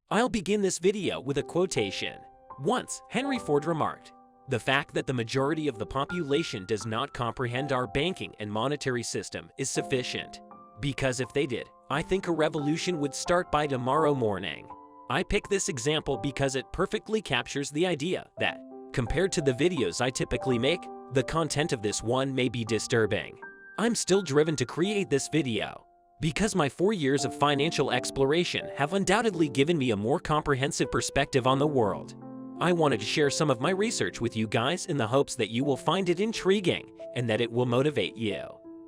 I'll begin this video with a quotation. Once, Henry Ford remarked, "The fact that the majority of the population does not comprehend our banking and monetary system is sufficient. Because if they did, I think a revolution would start by tomorrow morning." I pick this example because it perfectly captures the idea that, compared to the videos I typically make, the content of this one may be disturbing. I'm still driven to create this video because my 4 years of financial exploration have undoubtedly given me a more comprehensive perspective on the world. I wanted to share some of my research with you guys in the hopes that you will find it intriguing and that it will motivate you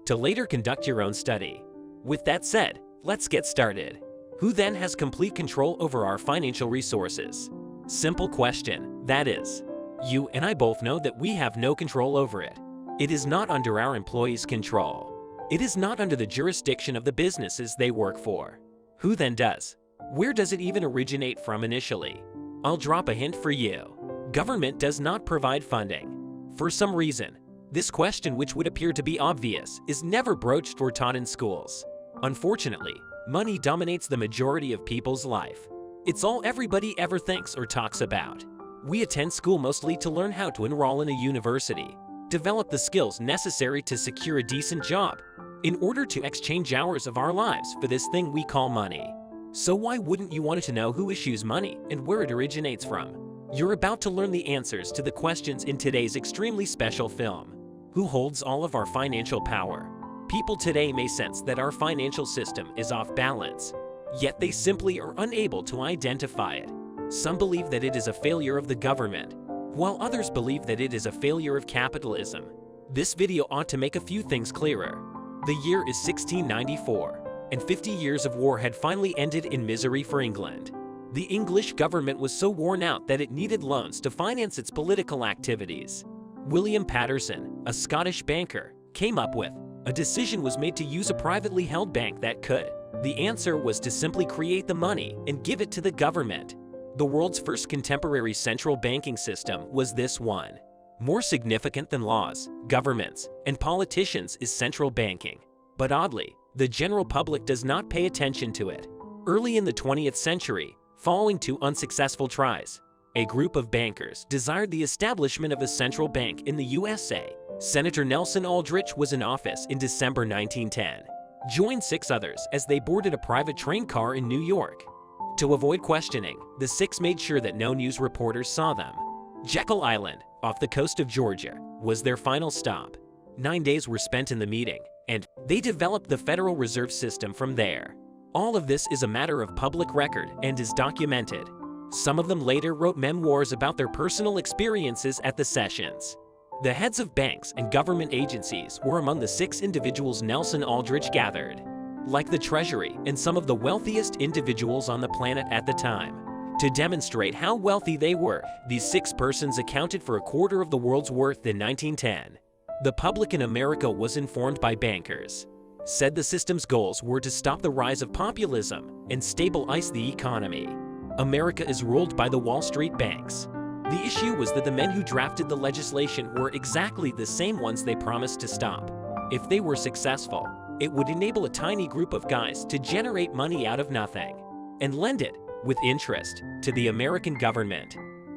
to later conduct your own study. With that said, let's get started. Who then has complete control over our financial resources? Simple question, that is. You and I both know that we have no control over it. It is not under our employees' control. It is not under the jurisdiction of the businesses they work for. Who then does? Where does it even originate from initially? I'll drop a hint for you. Government does not provide funding. For some reason, this question, which would appear to be obvious, is never broached or taught in schools. Unfortunately, money dominates the majority of people's life. It's all everybody ever thinks or talks about. We attend school mostly to learn how to enroll in a university, develop the skills necessary to secure a decent job, in order to exchange hours of our lives for this thing we call money. So why wouldn't you want to know who issues money and where it originates from? You're about to learn the answers to the questions in today's extremely special film. Who holds all of our financial power? People today may sense that our financial system is off balance, yet they simply are unable to identify it. Some believe that it is a failure of the government, while others believe that it is a failure of capitalism. This video ought to make a few things clearer. The year is 1694, and 50 years of war had finally ended in misery for England. The English government was so worn out that it needed loans to finance its political activities. William Patterson, a Scottish banker, came up with a decision was made to use a privately held bank that could. The answer was to simply create the money and give it to the government. The world's first contemporary central banking system was this one. More significant than laws, governments, and politicians is central banking. But oddly, the general public does not pay attention to it. Early in the 20th century, following 2 unsuccessful tries, a group of bankers desired the establishment of a central bank in the USA. Senator Nelson Aldrich was in office in December 1910, joined 6 others as they boarded a private train car in New York. To avoid questioning, the 6 made sure that no news reporters saw them. Jekyll Island, off the coast of Georgia, was their final stop. 9 days were spent in the meeting, and they developed the Federal Reserve System from there. All of this is a matter of public record and is documented. Some of them later wrote memoirs about their personal experiences at the sessions. The heads of banks and government agencies were among the 6 individuals Nelson Aldrich gathered. Like the Treasury and some of the wealthiest individuals on the planet at the time. To demonstrate how wealthy they were, these 6 persons accounted for a quarter of the world's worth in 1910. The public in America was informed by bankers, said the system's goals were to stop the rise of populism and stabilize the economy. America is ruled by the Wall Street banks. The issue was that the men who drafted the legislation were exactly the same ones they promised to stop. If they were successful, it would enable a tiny group of guys to generate money out of nothing and lend it, with interest, to the American government.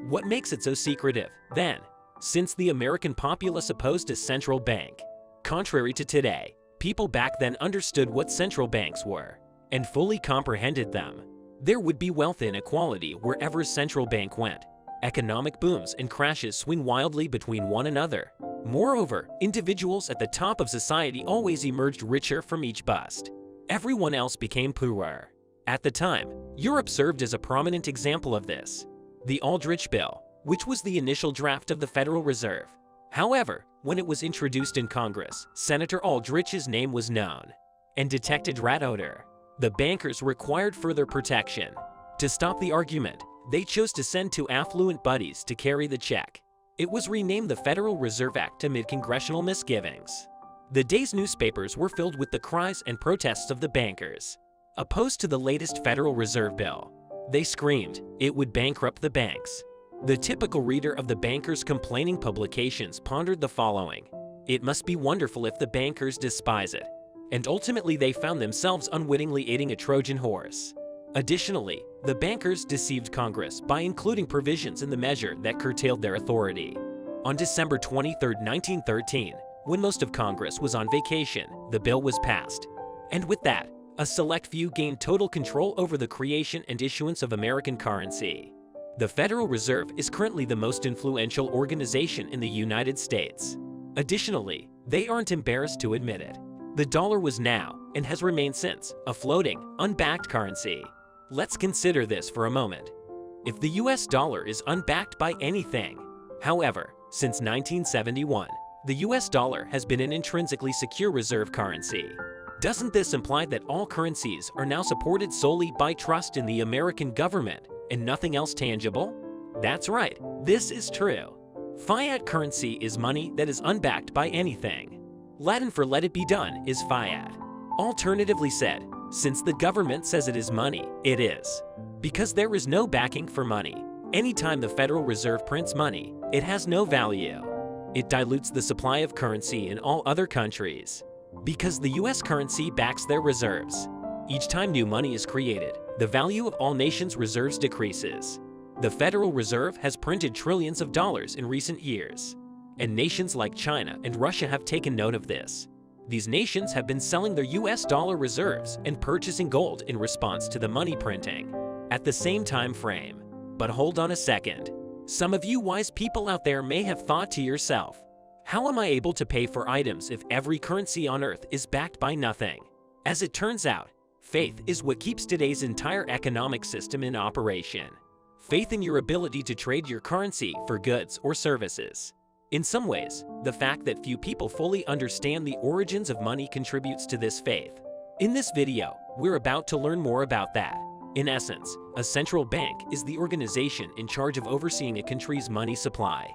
What makes it so secretive, then? Since the American populace opposed a central bank. Contrary to today, people back then understood what central banks were and fully comprehended them. There would be wealth inequality wherever a central bank went. Economic booms and crashes swing wildly between one another. Moreover, individuals at the top of society always emerged richer from each bust. Everyone else became poorer. At the time, Europe served as a prominent example of this. The Aldrich Bill, which was the initial draft of the Federal Reserve. However, when it was introduced in Congress, Senator Aldrich's name was known and detected rat odor. The bankers required further protection. To stop the argument, they chose to send 2 affluent buddies to carry the check. It was renamed the Federal Reserve Act amid congressional misgivings. The day's newspapers were filled with the cries and protests of the bankers, opposed to the latest Federal Reserve Bill. They screamed it would bankrupt the banks. The typical reader of the bankers' complaining publications pondered the following: it must be wonderful if the bankers despise it. And ultimately they found themselves unwittingly aiding a Trojan horse. Additionally, the bankers deceived Congress by including provisions in the measure that curtailed their authority. On December 23, 1913, when most of Congress was on vacation, the bill was passed. And with that, a select few gained total control over the creation and issuance of American currency. The Federal Reserve is currently the most influential organization in the United States. Additionally, they aren't embarrassed to admit it. The dollar was now, and has remained since, a floating, unbacked currency. Let's consider this for a moment. If the US dollar is unbacked by anything, however, since 1971, the US dollar has been an intrinsically secure reserve currency. Doesn't this imply that all currencies are now supported solely by trust in the American government and nothing else tangible? That's right, this is true. Fiat currency is money that is unbacked by anything. Latin for let it be done is fiat. Alternatively said, since the government says it is money, it is. Because there is no backing for money. Anytime the Federal Reserve prints money, it has no value. It dilutes the supply of currency in all other countries. Because the US currency backs their reserves. Each time new money is created, the value of all nations' reserves decreases. The Federal Reserve has printed trillions of dollars in recent years. And nations like China and Russia have taken note of this. These nations have been selling their US dollar reserves and purchasing gold in response to the money printing at the same time frame. But hold on a second. Some of you wise people out there may have thought to yourself, how am I able to pay for items if every currency on earth is backed by nothing? As it turns out, faith is what keeps today's entire economic system in operation. Faith in your ability to trade your currency for goods or services. In some ways, the fact that few people fully understand the origins of money contributes to this faith. In this video, we're about to learn more about that. In essence, a central bank is the organization in charge of overseeing a country's money supply,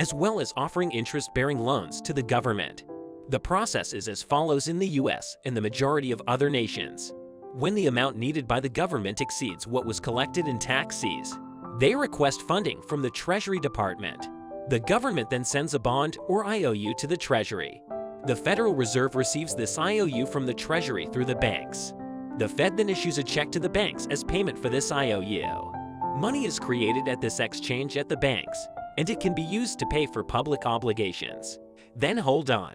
as well as offering interest-bearing loans to the government. The process is as follows in the US and the majority of other nations. When the amount needed by the government exceeds what was collected in taxes, they request funding from the Treasury Department. The government then sends a bond or IOU to the Treasury. The Federal Reserve receives this IOU from the Treasury through the banks. The Fed then issues a check to the banks as payment for this IOU. Money is created at this exchange at the banks, and it can be used to pay for public obligations. Then hold on.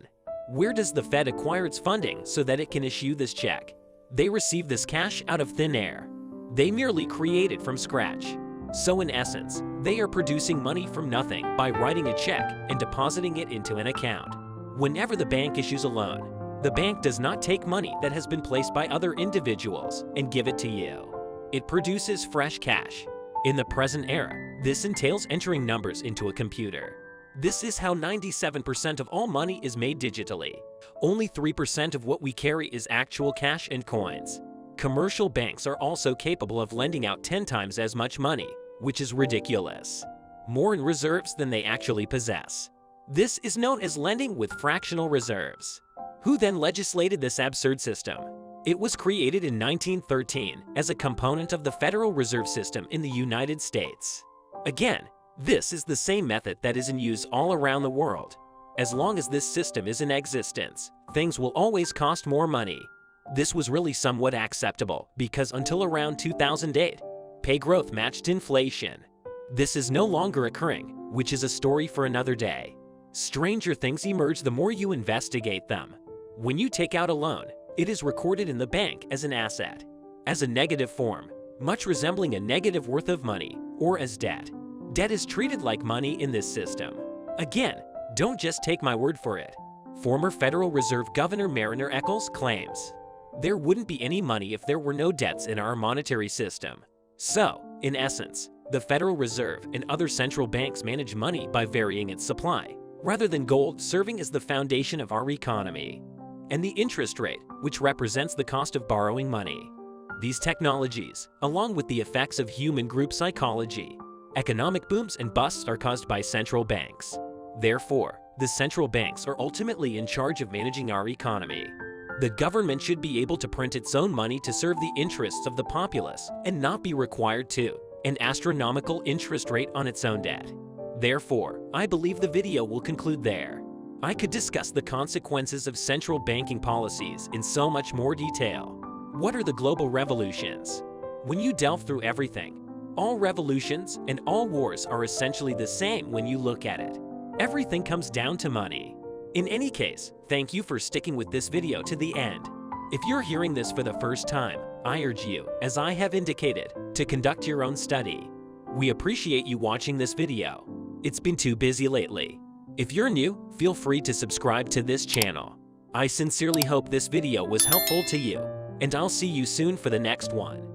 Where does the Fed acquire its funding so that it can issue this check? They receive this cash out of thin air. They merely create it from scratch. So in essence, they are producing money from nothing by writing a check and depositing it into an account. Whenever the bank issues a loan, the bank does not take money that has been placed by other individuals and give it to you. It produces fresh cash. In the present era, this entails entering numbers into a computer. This is how 97% of all money is made digitally. Only 3% of what we carry is actual cash and coins. Commercial banks are also capable of lending out 10 times as much money, which is ridiculous. More in reserves than they actually possess. This is known as lending with fractional reserves. Who then legislated this absurd system? It was created in 1913 as a component of the Federal Reserve System in the United States. Again, this is the same method that is in use all around the world. As long as this system is in existence, things will always cost more money. This was really somewhat acceptable because until around 2008, pay growth matched inflation. This is no longer occurring, which is a story for another day. Stranger things emerge the more you investigate them. When you take out a loan, it is recorded in the bank as an asset, as a negative form, much resembling a negative worth of money, or as debt. Debt is treated like money in this system. Again, don't just take my word for it. Former Federal Reserve Governor Mariner Eccles claims, there wouldn't be any money if there were no debts in our monetary system. So, in essence, the Federal Reserve and other central banks manage money by varying its supply, rather than gold serving as the foundation of our economy, and the interest rate, which represents the cost of borrowing money. These technologies, along with the effects of human group psychology, economic booms and busts are caused by central banks. Therefore, the central banks are ultimately in charge of managing our economy. The government should be able to print its own money to serve the interests of the populace and not be required to an astronomical interest rate on its own debt. Therefore, I believe the video will conclude there. I could discuss the consequences of central banking policies in so much more detail. What are the global revolutions? When you delve through everything, all revolutions and all wars are essentially the same when you look at it. Everything comes down to money. In any case, thank you for sticking with this video to the end. If you're hearing this for the first time, I urge you, as I have indicated, to conduct your own study. We appreciate you watching this video. It's been too busy lately. If you're new, feel free to subscribe to this channel. I sincerely hope this video was helpful to you, and I'll see you soon for the next one.